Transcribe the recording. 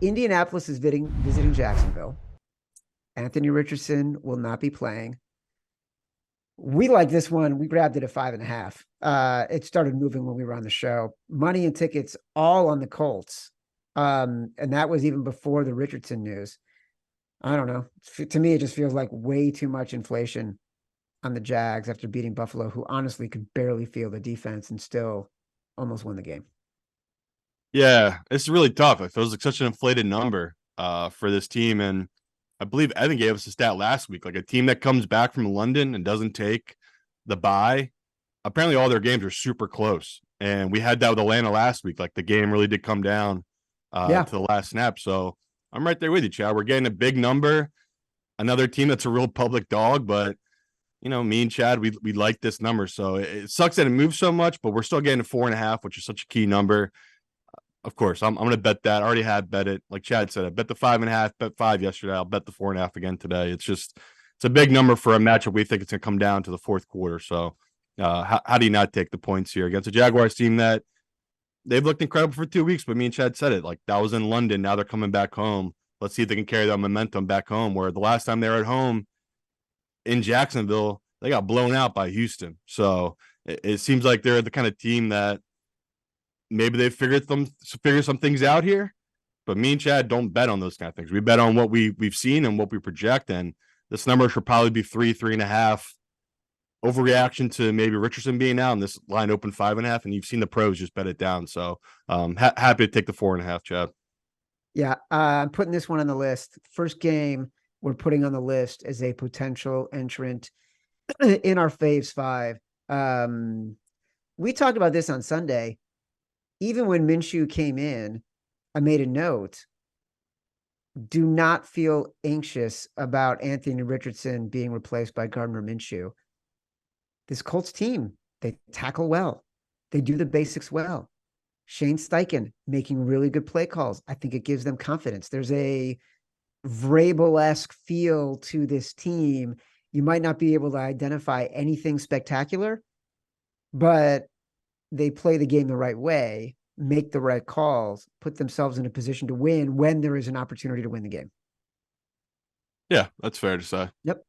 Indianapolis is visiting Jacksonville. Anthony Richardson will not be playing. We like this one. We grabbed it at 5.5. It started moving when we were on the show. Money and tickets all on the Colts. And that was even before the Richardson news. I don't know. To me, it just feels like way too much inflation on the Jags after beating Buffalo, who honestly could barely feel the defense and still almost won the game. Yeah, it's really tough. It feels like such an inflated number for this team. And I believe Evan gave us a stat last week, like a team that comes back from London and doesn't take the bye. Apparently all their games are super close. And we had that with Atlanta last week. Like the game really did come down to the last snap. So I'm right there with you, Chad. We're getting a big number. Another team that's a real public dog, but me and Chad, we like this number. So it sucks that it moves so much, but we're still getting 4.5, which is such a key number. Of course, I'm going to bet that. I already had bet it. Like Chad said, I bet the 5.5, bet 5 yesterday. I'll bet the 4.5 again today. It's a big number for a matchup. We think it's going to come down to the fourth quarter. So how do you not take the points here against a Jaguars team that they've looked incredible for 2 weeks? But me and Chad said it, like that was in London. Now they're coming back home. Let's see if they can carry that momentum back home, where the last time they were at home in Jacksonville, they got blown out by Houston. So it seems like they're the kind of team that maybe they figure some things out here, but me and Chad don't bet on those kind of things. We bet on what we've seen and what we project, and this number should probably be 3.5. Overreaction to maybe Richardson being out, and this line open 5.5, and you've seen the pros just bet it down. So happy to take the 4.5, Chad. Yeah, I'm putting this one on the list. First game we're putting on the list as a potential entrant in our Faves 5. We talked about this on Sunday. Even when Minshew came in, I made a note. Do not feel anxious about Anthony Richardson being replaced by Gardner Minshew. This Colts team, they tackle well. They do the basics well. Shane Steichen making really good play calls. I think it gives them confidence. There's a Vrabel-esque feel to this team. You might not be able to identify anything spectacular, but they play the game the right way, make the right calls, put themselves in a position to win when there is an opportunity to win the game. Yeah, that's fair to say. Yep.